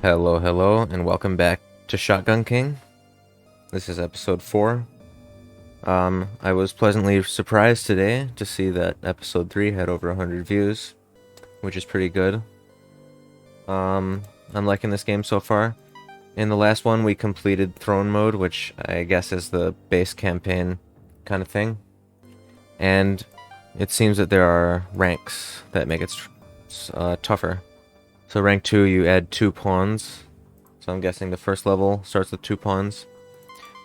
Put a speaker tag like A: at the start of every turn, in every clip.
A: Hello, hello, and welcome back to Shotgun King. This is episode 4. I was pleasantly surprised today to see that episode 3 had over 100 views, which is pretty good. I'm liking this game so far. In the last one, we completed Throne Mode, which I guess is the base campaign kind of thing. And it seems that there are ranks that make it tougher. So rank 2, you add 2 pawns. So I'm guessing the first level starts with 2 pawns.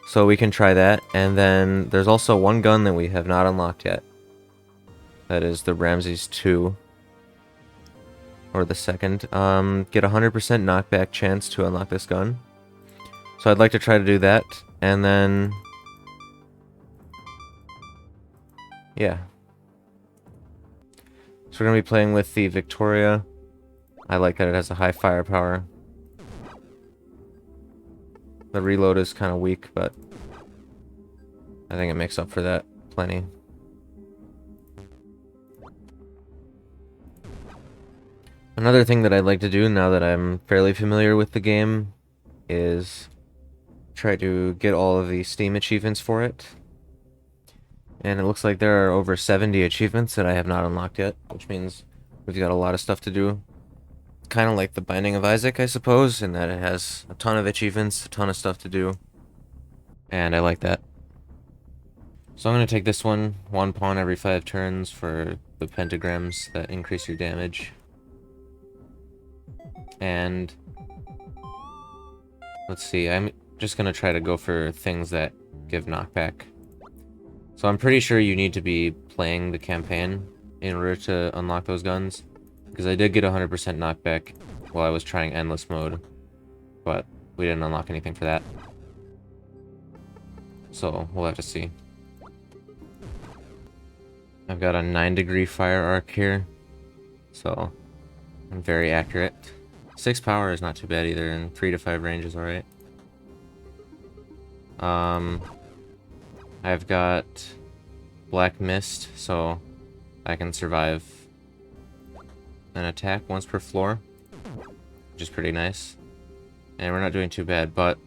A: So we can try that. And then there's also one gun that we have not unlocked yet. That is the Ramses 2. Or the second. Get 100% knockback chance to unlock this gun. So I'd like to try to do that. And then... yeah. So we're going to be playing with the Victoria. I like that it has a high firepower. The reload is kind of weak, but I think it makes up for that plenty. Another thing that I'd like to do now that I'm fairly familiar with the game is try to get all of the Steam achievements for it. And it looks like there are over 70 achievements that I have not unlocked yet, which means we've got a lot of stuff to do. Kind of like the Binding of Isaac, I suppose, in that it has a ton of achievements, a ton of stuff to do. And I like that. So I'm going to take this one pawn every 5 turns for the pentagrams that increase your damage. And let's see, I'm just going to try to go for things that give knockback. So I'm pretty sure you need to be playing the campaign in order to unlock those guns. Because I did get 100% knockback while I was trying endless mode. But we didn't unlock anything for that. So we'll have to see. I've got a 9-degree fire arc here. So I'm very accurate. 6 power is not too bad either, and 3 to 5 range is alright. I've got Black Mist, so I can survive an attack once per floor, which is pretty nice. And we're not doing too bad, but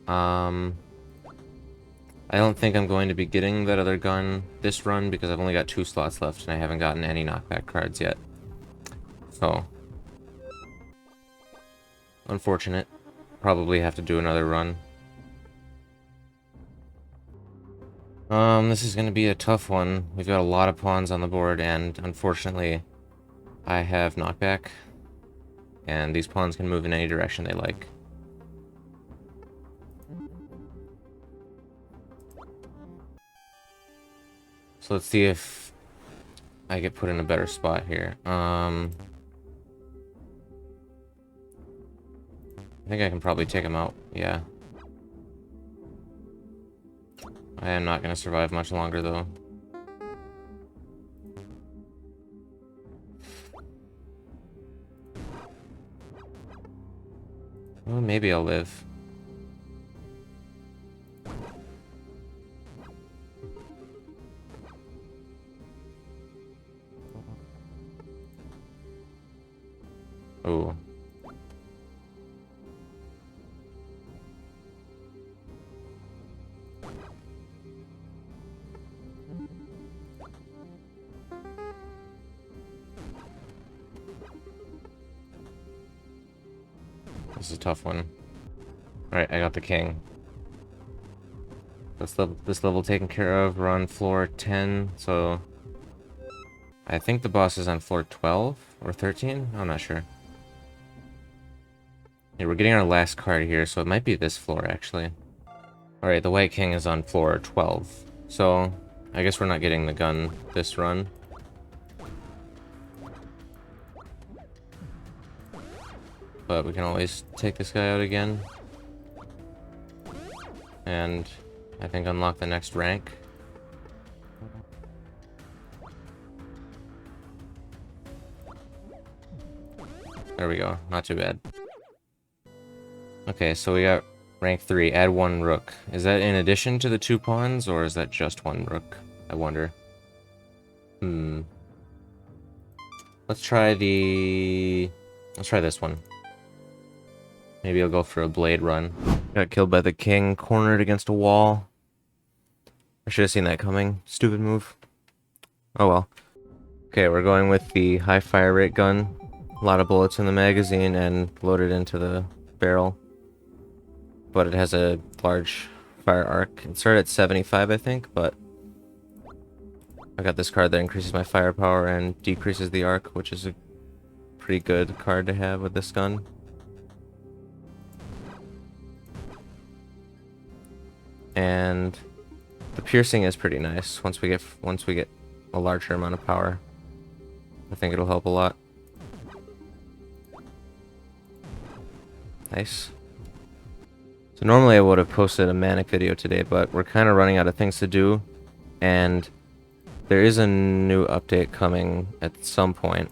A: I don't think I'm going to be getting that other gun this run because I've only got 2 slots left and I haven't gotten any knockback cards yet. So unfortunate. Probably have to do another run. This is going to be a tough one. We've got a lot of pawns on the board, and unfortunately, I have knockback. And these pawns can move in any direction they like. So let's see if I get put in a better spot here. I think I can probably take him out. Yeah. I am not going to survive much longer, though. Well, maybe I'll live. Oh. This is a tough one. Alright, I got the king. This level taken care of. We're on floor 10, so... I think the boss is on floor 12 or 13? I'm not sure. Yeah, we're getting our last card here, so it might be this floor, actually. Alright, the White King is on floor 12. So, I guess we're not getting the gun this run. But we can always take this guy out again. And I think unlock the next rank. There we go. Not too bad. Okay, so we got rank 3. Add 1 rook. Is that in addition to the 2 pawns, or is that just 1 rook? I wonder. Let's try this one. Maybe I'll go for a blade run. Got killed by the king, cornered against a wall. I should have seen that coming. Stupid move. Oh well. Okay, we're going with the high fire rate gun. A lot of bullets in the magazine and loaded into the barrel. But it has a large fire arc. It started at 75, I think, but I got this card that increases my firepower and decreases the arc, which is a pretty good card to have with this gun. And the piercing is pretty nice once we get a larger amount of power. I think it'll help a lot. Nice. So normally I would have posted a Manic video today, but we're kind of running out of things to do, and there is a new update coming at some point.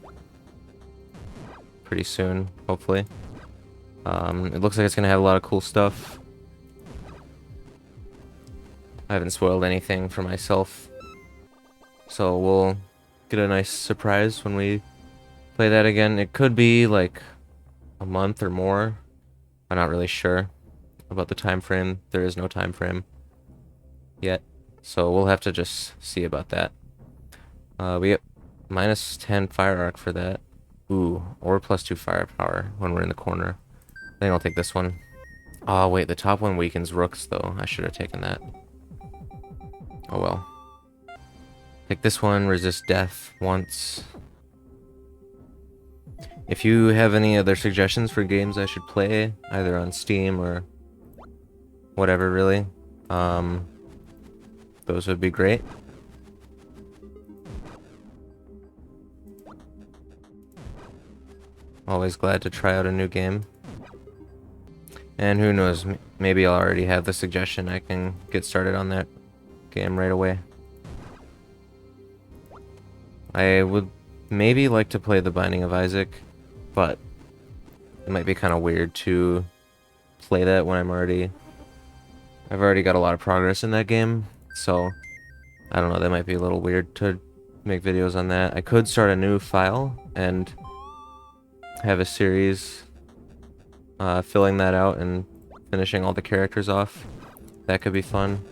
A: Pretty soon, hopefully. It looks like it's gonna have a lot of cool stuff. I haven't spoiled anything for myself, so we'll get a nice surprise when we play that again. It could be like a month or more. I'm not really sure about the time frame. There is no time frame yet, so we'll have to just see about that. We get minus 10 fire arc for that. Ooh, or plus 2 firepower when we're in the corner. I think I'll take this one. Oh wait, the top one weakens rooks though. I should have taken that. Oh well. Take this one, resist death once. If you have any other suggestions for games I should play, either on Steam or whatever really, those would be great. Always glad to try out a new game. And who knows, maybe I'll already have the suggestion. I can get started on that game right away. I would maybe like to play The Binding of Isaac, but it might be kind of weird to play that when I've already got a lot of progress in that game, so I don't know, that might be a little weird to make videos on that. I could start a new file and have a series filling that out and finishing all the characters off. That could be fun.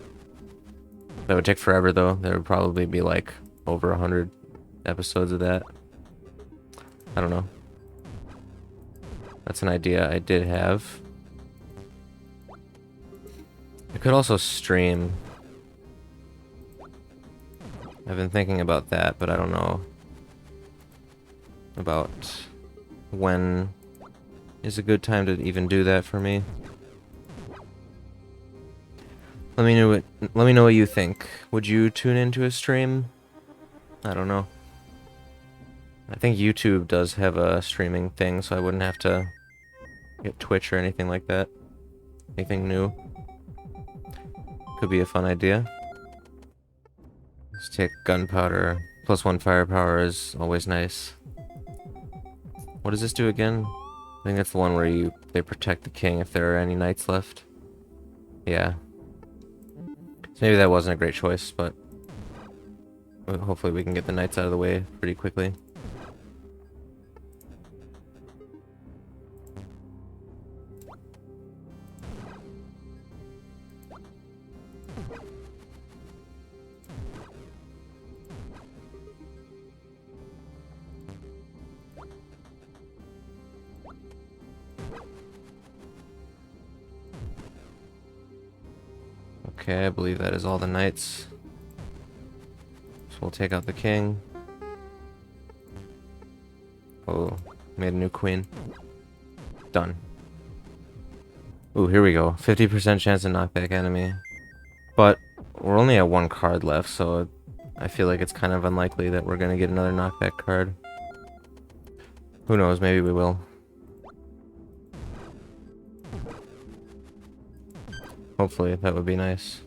A: That would take forever though. There would probably be like over 100 episodes of that. I don't know. That's an idea I did have. I could also stream. I've been thinking about that, but I don't know about when is a good time to even do that for me. Let me know what you think. Would you tune into a stream? I don't know. I think YouTube does have a streaming thing, so I wouldn't have to get Twitch or anything like that. Anything new. Could be a fun idea. Let's take gunpowder. Plus 1 firepower is always nice. What does this do again? I think that's the one where they protect the king if there are any knights left. Yeah. So maybe that wasn't a great choice, but hopefully we can get the knights out of the way pretty quickly. Okay, I believe that is all the knights. So we'll take out the king. Oh, made a new queen. Done. Ooh, here we go. 50% chance to knock back enemy. But we're only at 1 card left, so I feel like it's kind of unlikely that we're gonna get another knockback card. Who knows, maybe we will. Hopefully, that would be nice.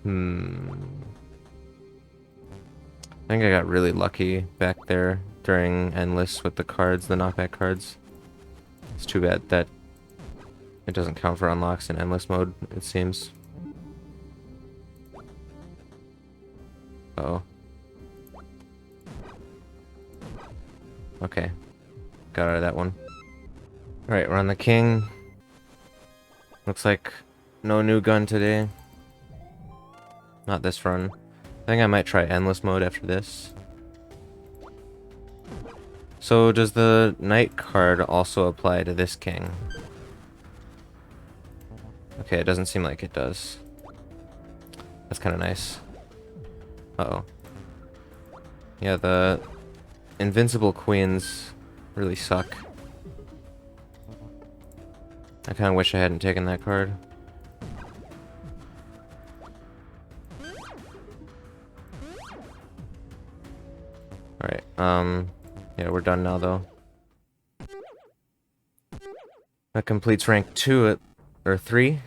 A: I think I got really lucky back there during Endless with the cards, the knockback cards. It's too bad that It doesn't count for unlocks in endless mode, it seems. Uh-oh. Okay. Got out of that one. Alright, we're on the king. Looks like no new gun today. Not this run. I think I might try endless mode after this. So does the knight card also apply to this king? Okay, it doesn't seem like it does. That's kind of nice. Uh-oh. Yeah, the invincible queens really suck. I kind of wish I hadn't taken that card. Alright, yeah, we're done now, though. That completes rank 2 or 3?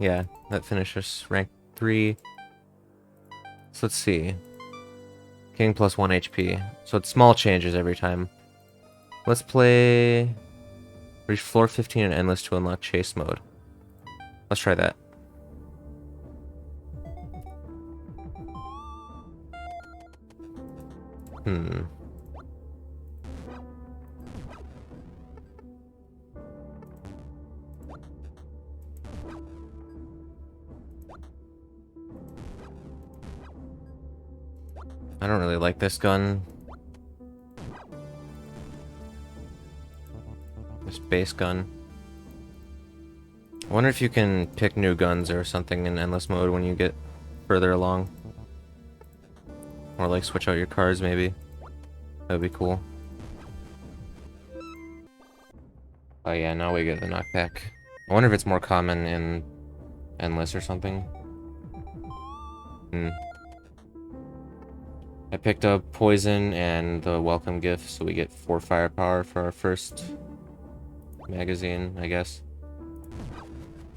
A: Yeah, that finishes rank 3. So let's see. King plus 1 HP. So it's small changes every time. Let's play... Reach floor 15 in endless to unlock chase mode. Let's try that. I don't really like this gun. This base gun. I wonder if you can pick new guns or something in endless mode when you get further along. Or like switch out your cards maybe. That'd be cool. Oh yeah, now we get the knockback. I wonder if it's more common in endless or something. I picked up poison and the welcome gift, so we get 4 firepower for our first magazine, I guess.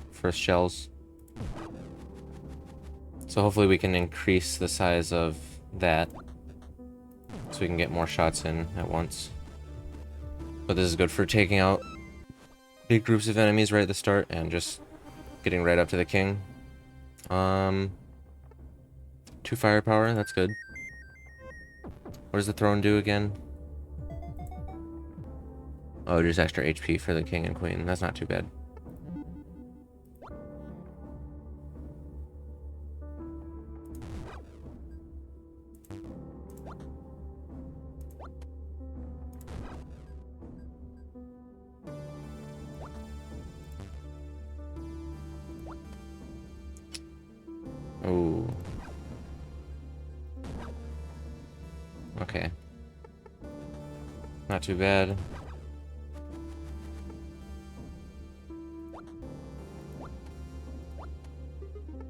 A: First shells. So hopefully we can increase the size of that so we can get more shots in at once. But this is good for taking out big groups of enemies right at the start and just getting right up to the king. 2 firepower, that's good. What does the throne do again? Oh, just extra HP for the king and queen. That's not too bad. Oh. Okay. Not too bad.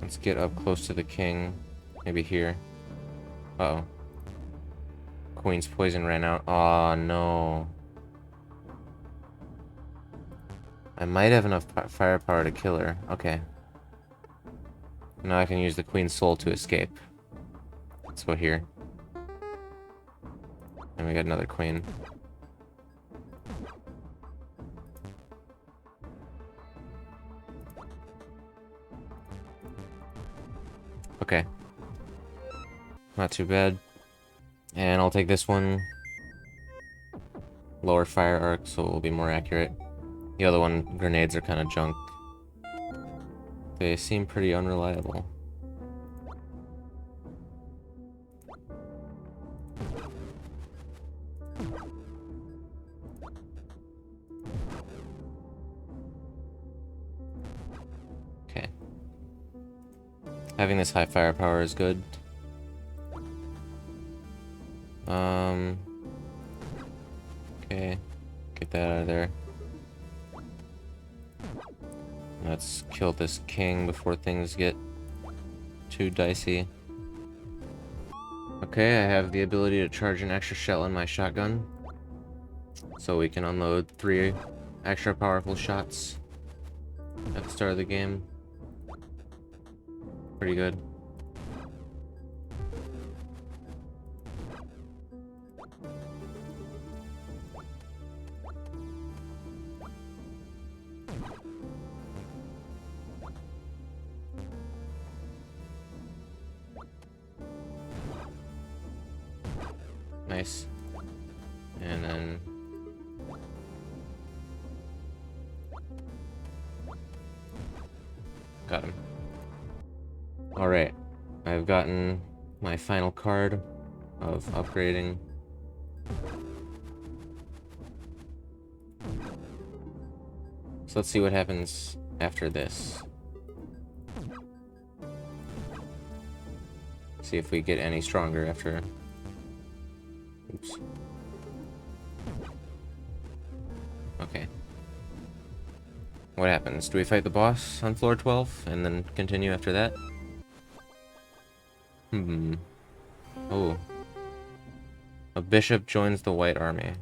A: Let's get up close to the king. Maybe here. Uh-oh. Queen's poison ran out. Aw, no. I might have enough firepower to kill her. Okay. Now I can use the queen's soul to escape. Let's go here. And we got another queen. Okay. Not too bad. And I'll take this one. Lower fire arc, so it will be more accurate. The other one, grenades are kind of junk. They seem pretty unreliable. Okay. Having this high firepower is good. Okay. Get that out of there. Let's kill this king before things get too dicey. Okay, I have the ability to charge an extra shell in my shotgun. So we can unload 3 extra powerful shots at the start of the game. Pretty good. Nice. And then... got him. Alright. I've gotten my final card of upgrading. So let's see what happens after this. See if we get any stronger after... Oops. Okay. What happens? Do we fight the boss on floor 12 and then continue after that? Oh. A bishop joins the White Army.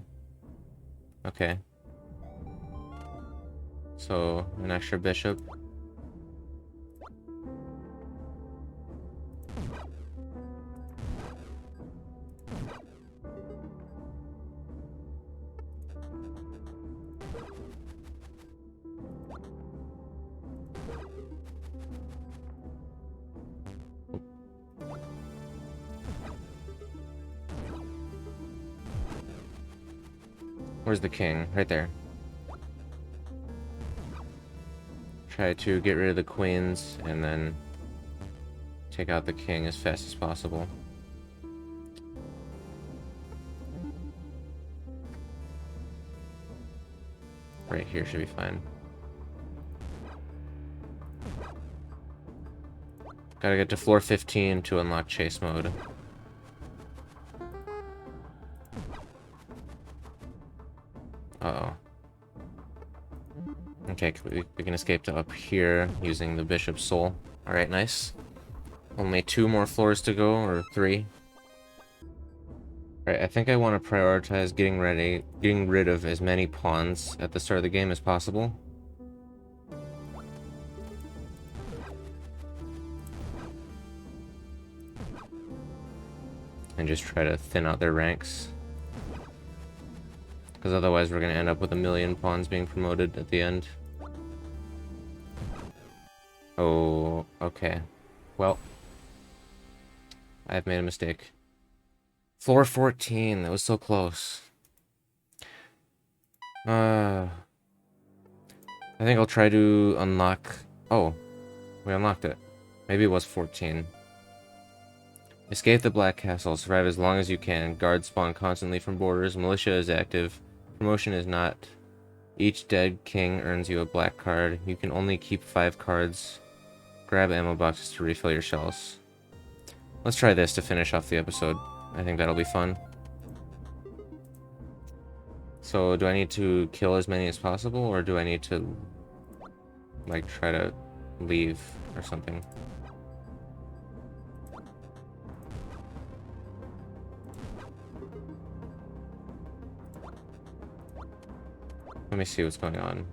A: Okay. So, an extra bishop. Where's the king? Right there. Try to get rid of the queens and then take out the king as fast as possible. Right here should be fine. Gotta get to floor 15 to unlock chase mode. Uh-oh. Okay, we can escape to up here using the bishop's soul. Alright, nice. Only 2 more floors to go, or 3. Alright, I think I want to prioritize getting rid of as many pawns at the start of the game as possible. And just try to thin out their ranks. Because otherwise we're going to end up with 1,000,000 pawns being promoted at the end. Oh, okay. Well, I've made a mistake. Floor 14, that was so close. I think I'll try to unlock... Oh, we unlocked it. Maybe it was 14. Escape the Black Castle. Survive as long as you can. Guards spawn constantly from borders. Militia is active. Promotion is not. Each dead king earns you a black card. You can only keep 5 cards. Grab ammo boxes to refill your shells. Let's try this to finish off the episode. I think that'll be fun. So, do I need to kill as many as possible, or do I need to, like, try to leave or something? Let me see what's going on.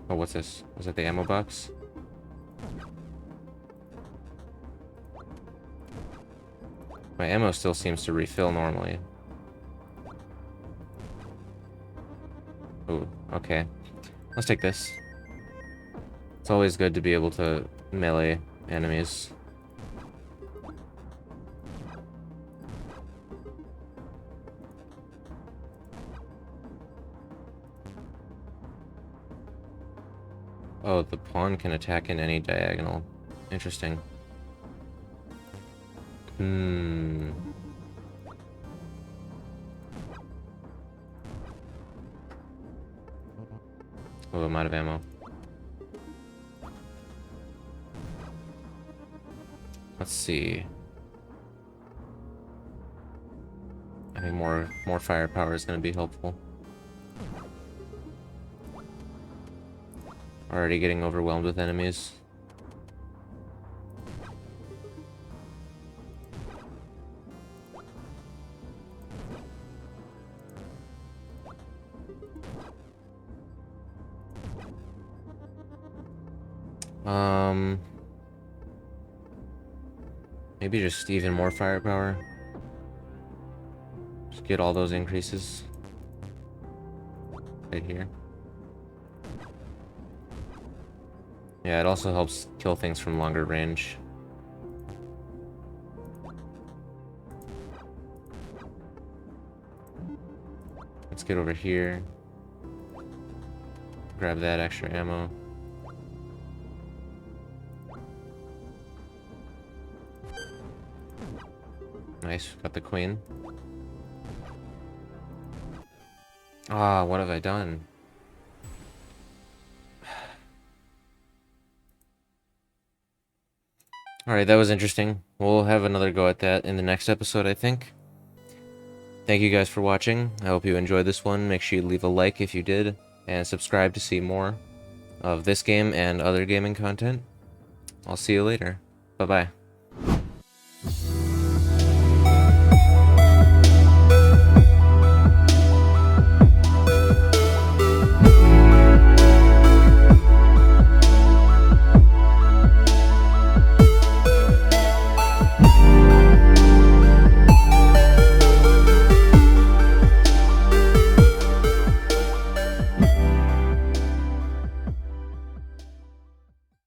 A: Oh, what's this? Was that the ammo box? My ammo still seems to refill normally. Oh, okay. Let's take this. It's always good to be able to melee enemies. Oh, the pawn can attack in any diagonal. Interesting. Oh, I'm out of ammo. Let's see. I think more firepower is going to be helpful. Already getting overwhelmed with enemies. Maybe just even more firepower. Just get all those increases. Right here. Yeah, it also helps kill things from longer range. Let's get over here. Grab that extra ammo. Nice, got the queen. Ah, what have I done? Alright, that was interesting. We'll have another go at that in the next episode, I think. Thank you guys for watching. I hope you enjoyed this one. Make sure you leave a like if you did, and subscribe to see more of this game and other gaming content. I'll see you later. Bye-bye.